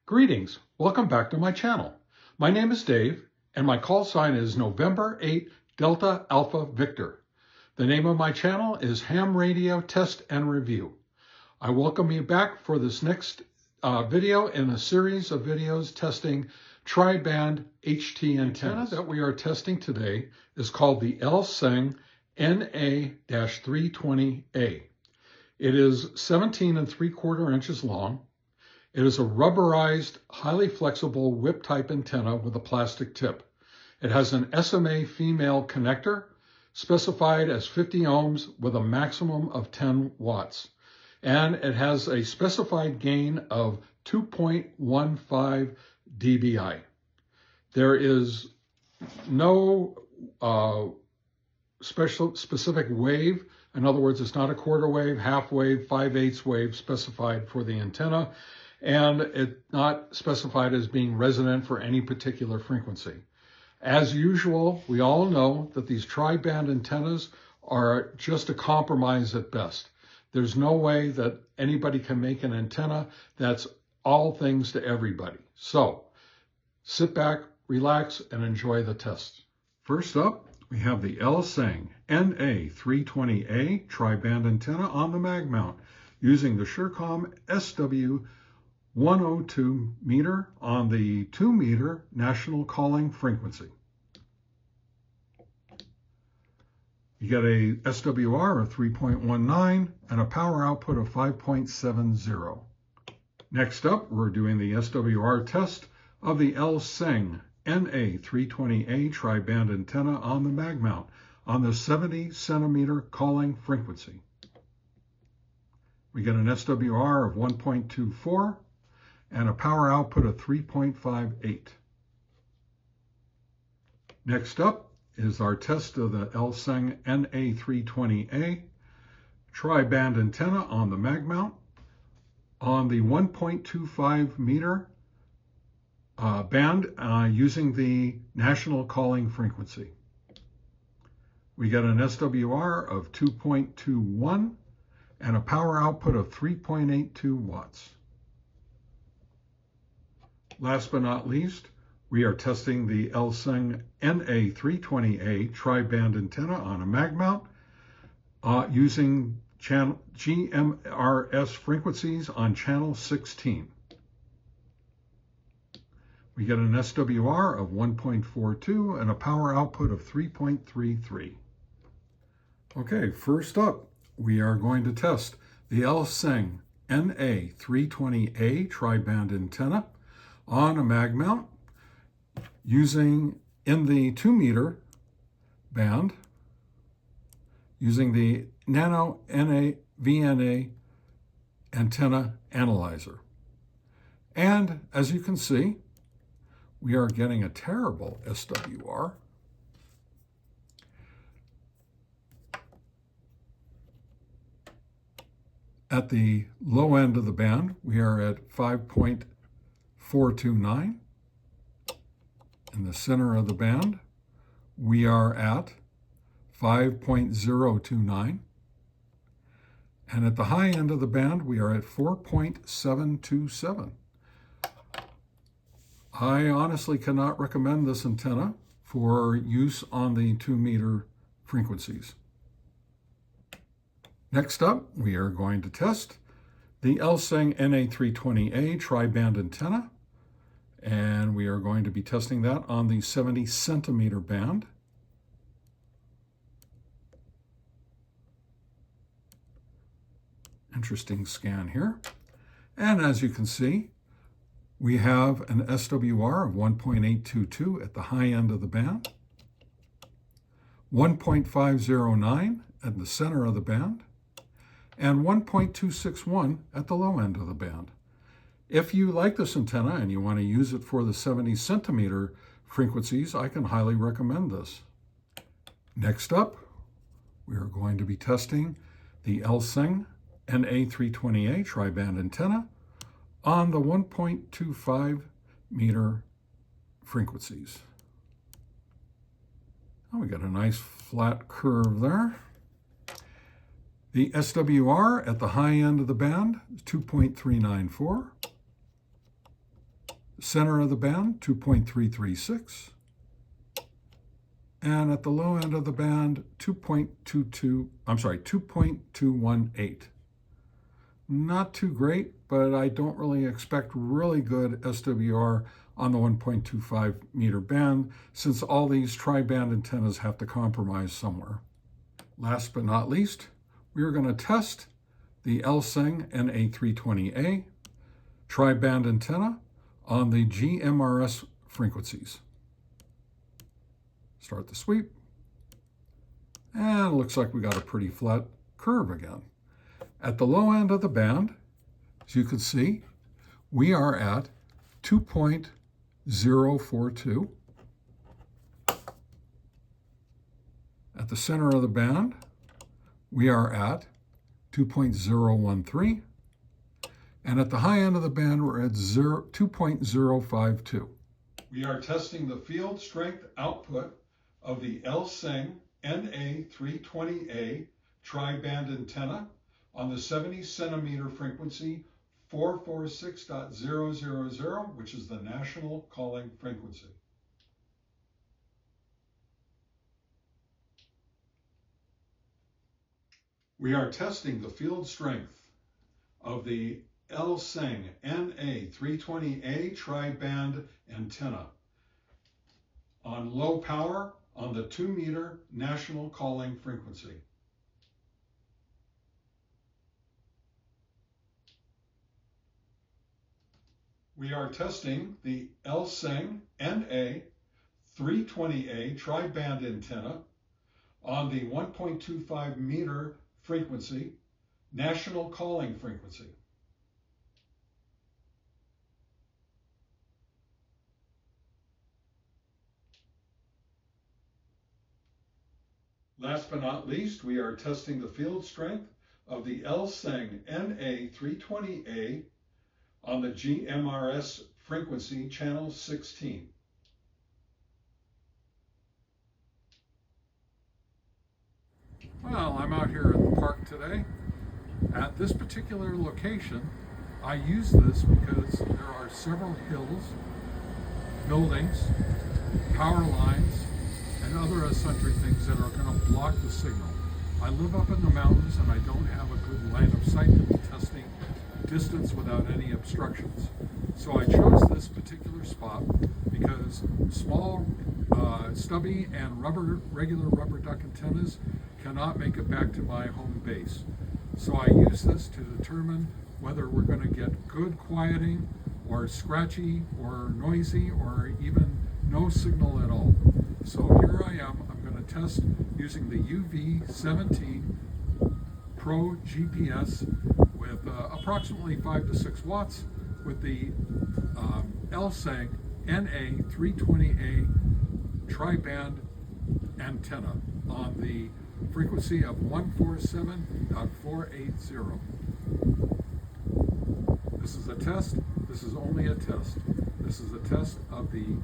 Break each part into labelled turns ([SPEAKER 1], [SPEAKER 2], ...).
[SPEAKER 1] Greetings, welcome back to my channel. My name is Dave, and my call sign is November 8 Delta Alpha Victor. The name of my channel is Ham Radio Test and Review. I welcome you back for this next video in a series of videos testing tri-band HT antennas. That we are testing today is called the Lseng NA-320A. It is 17 3/4 inches long. It is a rubberized, highly flexible whip-type antenna with a plastic tip. It has an SMA female connector, specified as 50 ohms with a maximum of 10 watts. And it has a specified gain of 2.15 dBi. There is no specific wave. In other words, it's not a quarter wave, half wave, 5/8 wave specified for the antenna. And it's not specified as being resonant for any particular frequency. As usual, we all know that these tri-band antennas are just a compromise at best. There's no way that anybody can make an antenna that's all things to everybody. So sit back, relax, and enjoy the test. First up, we have the Lseng NA-320A tri-band antenna on the mag mount using the Surecom SW102 meter on the 2 meter national calling frequency. You get a SWR of 3.19 and a power output of 5.70. Next up, we're doing the SWR test of the Lseng NA-320A tri-band antenna on the mag mount on the 70 centimeter calling frequency. We get an SWR of 1.24 and a power output of 3.58. Next up is our test of the Lseng NA-320A tri-band antenna on the mag mount on the 1.25 meter band using the national calling frequency. We get an SWR of 2.21 and a power output of 3.82 watts. Last but not least, we are testing the Lseng NA-320A tri-band antenna on a mag mount using channel GMRS frequencies on channel 16. We get an SWR of 1.42 and a power output of 3.33. Okay, first up, we are going to test the Lseng NA-320A tri-band antenna on a mag mount using in the 2 meter band using the Nano VNA antenna analyzer. And as you can see, we are getting a terrible SWR. At the low end of the band, we are at 5.429. In the center of the band, we are at 5.029. And at the high end of the band, we are at 4.727. I honestly cannot recommend this antenna for use on the 2 meter frequencies. Next up, we are going to test the Lseng NA-320A tri-band antenna, and we are going to be testing that on the 70 centimeter band. Interesting scan here. And as you can see, we have an SWR of 1.822 at the high end of the band, 1.509 at the center of the band, and 1.261 at the low end of the band. If you like this antenna and you want to use it for the 70 centimeter frequencies, I can highly recommend this. Next up, we are going to be testing the Lseng NA-320A tri-band antenna on the 1.25 meter frequencies. Oh, we got a nice flat curve there. The SWR at the high end of the band is 2.394. Center of the band, 2.336. And at the low end of the band, 2.218. Not too great, but I don't really expect really good SWR on the 1.25 meter band, since all these tri-band antennas have to compromise somewhere. Last but not least, we are going to test the Lseng NA320A tri-band antenna on the GMRS frequencies. Start the sweep, and it looks like we got a pretty flat curve again. At the low end of the band, as you can see, we are at 2.042. At the center of the band, we are at 2.013. And at the high end of the band, we're at 2.052. We are testing the field strength output of the Lseng NA320A tri-band antenna on the 70 centimeter frequency 446.000, which is the national calling frequency. We are testing the field strength of the Lseng NA320A tri-band antenna on low power on the 2 meter national calling frequency. We are testing the Lseng NA320A tri-band antenna on the 1.25 meter frequency, national calling frequency. Last but not least, we are testing the field strength of the Lseng NA320A on the GMRS frequency, channel 16. Well, I'm out here at the park today. At this particular location, I use this because there are several hills, buildings, power lines, and other sundry things that are going to block the signal. I live up in the mountains and I don't have a good line of sight to be testing distance without any obstructions. So I chose this particular spot because small, stubby and regular rubber duck antennas cannot make it back to my home base. So I use this to determine whether we're going to get good quieting or scratchy or noisy or even no signal at all. So here I am. I'm going to test using the UV17 Pro GPS with approximately 5 to 6 watts with the Lseng NA320A tri-band antenna on the frequency of 147.480. This is a test. This is only a test. This is a test of the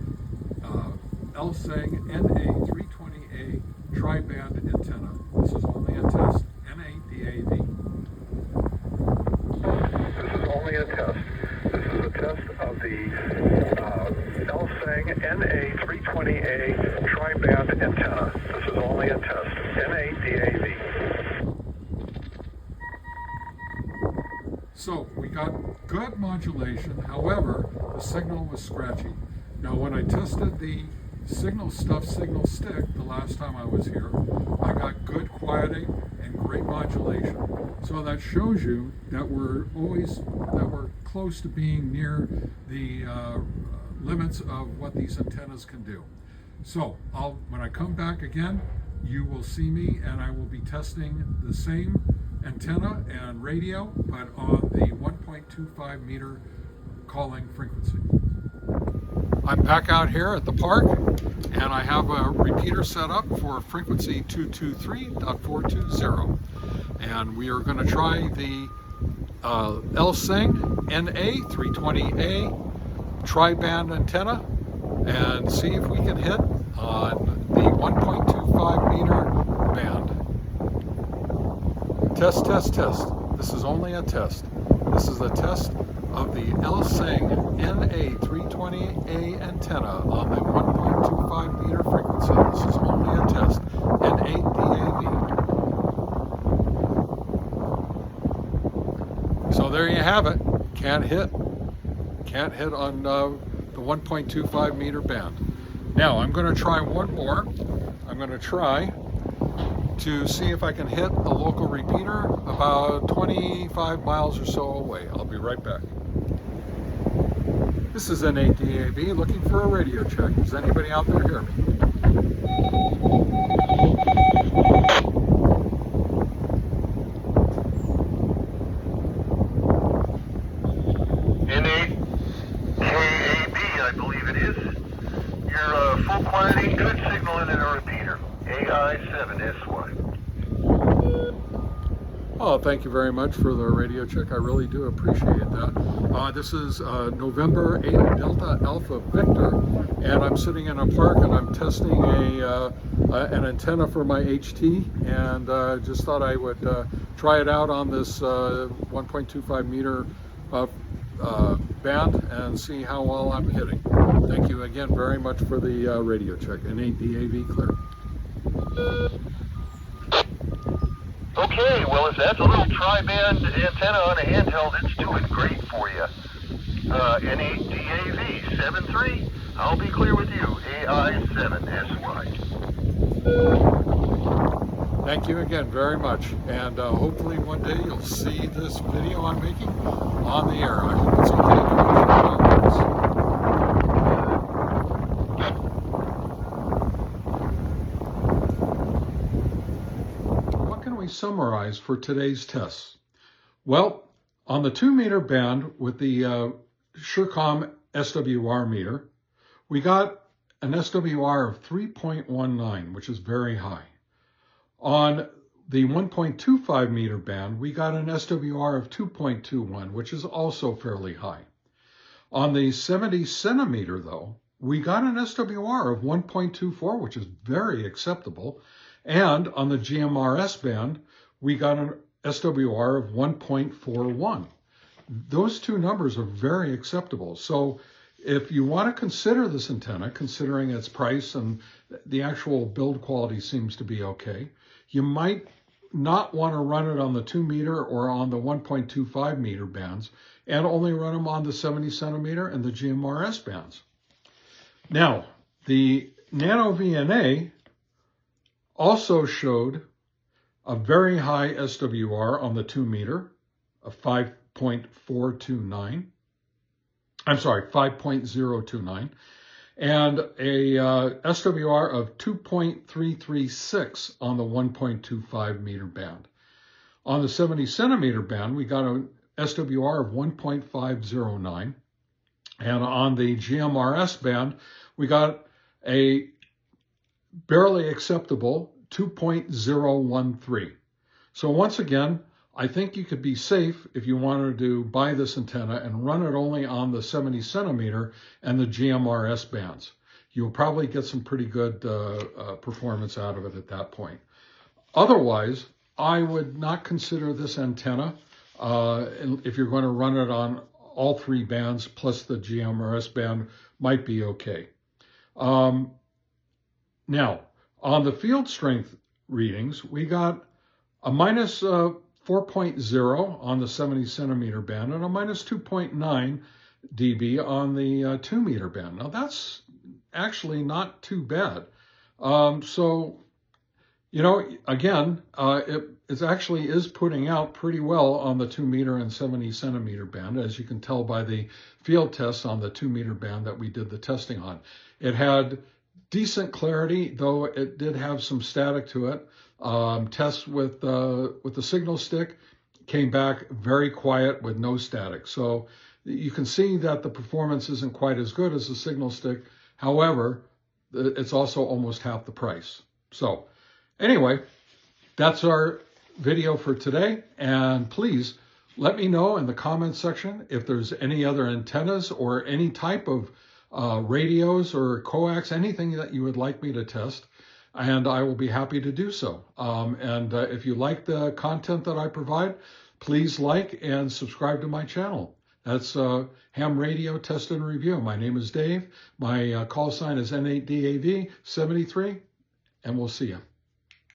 [SPEAKER 1] Lseng NA320A tri-band antenna. This is only a test. NADAV. This is only a test. This is a test of the Lseng NA320A tri-band antenna. This is only a test. NADAV. So we got good modulation. However, the signal was scratchy. Now, when I tested the signal stick the last time I was here, I got good quieting and great modulation. So that shows you that we're close to being near the limits of what these antennas can do. So when I come back again, you will see me and I will be testing the same antenna and radio, but on the 1.25 meter calling frequency. I'm back out here at the park and I have a repeater set up for frequency 223.420. And we are going to try the Lseng NA320A tri-band antenna and see if we can hit on the 1.25 meter band. Test, test, test. This is only a test. This is a test of the Lseng NA320 a antenna on the 1.25 meter frequency. This is only a test, an 8 DAV. So there you have it. Can't hit on the 1.25 meter band. Now I'm going to try one more. I'm going to try to see if I can hit a local repeater about 25 miles or so away. I'll be right back. This is an 8 DAB looking for a radio check. Does anybody out there hear me?
[SPEAKER 2] I believe it is. Your full quantity, good signal in a repeater. AI7SY.
[SPEAKER 1] Oh, thank you very much for the radio check. I really do appreciate that. This is November 8 Delta Alpha Victor, and I'm sitting in a park and I'm testing an antenna for my HT, and just thought I would try it out on this 1.25 meter band and see how well I'm hitting. Thank you again very much for the radio check. An 8 DAV clear.
[SPEAKER 2] Okay, well, if that's a little tri-band antenna on a handheld, it's doing great for you. N8 DAV 73, I'll be clear with you, AI7SY.
[SPEAKER 1] Thank you again very much, and hopefully one day you'll see this video I'm making on the air. I hope it's okay to What can we summarize for today's tests? Well, on the 2 meter band with the Surecom SWR meter, we got an SWR of 3.19, which is very high. On the 1.25 meter band, we got an SWR of 2.21, which is also fairly high. On the 70 centimeter, though, we got an SWR of 1.24, which is very acceptable. And on the GMRS band, we got an SWR of 1.41. Those two numbers are very acceptable. So if you want to consider this antenna, considering its price and the actual build quality seems to be okay, you might not want to run it on the 2 meter or on the 1.25 meter bands and only run them on the 70 centimeter and the GMRS bands. Now, the Nano VNA also showed a very high SWR on the 2 meter of 5.029, and a SWR of 2.336 on the 1.25 meter band. On the 70 centimeter band, we got an SWR of 1.509, and on the GMRS band, we got a barely acceptable 2.013. So once again, I think you could be safe if you wanted to buy this antenna and run it only on the 70 centimeter and the GMRS bands. You'll probably get some pretty good performance out of it at that point. Otherwise, I would not consider this antenna if you're going to run it on all 3 bands plus the GMRS band might be okay. Now, on the field strength readings, we got a minus 4.0 on the 70 centimeter band and a minus 2.9 dB on the 2 meter band. Now that's actually not too bad. So, you know, again, it actually is putting out pretty well on the 2 meter and 70 centimeter band, as you can tell by the field tests on the 2 meter band that we did the testing on. It had decent clarity, though it did have some static to it. Tests with the signal stick came back very quiet with no static. So you can see that the performance isn't quite as good as the signal stick. However, it's also almost half the price. So anyway, that's our video for today. And please let me know in the comments section if there's any other antennas or any type of radios or coax, anything that you would like me to test, and I will be happy to do so. If you like the content that I provide, please like and subscribe to my channel. That's Ham Radio Test and Review. My name is Dave. My call sign is N8DAV 73, and we'll see you.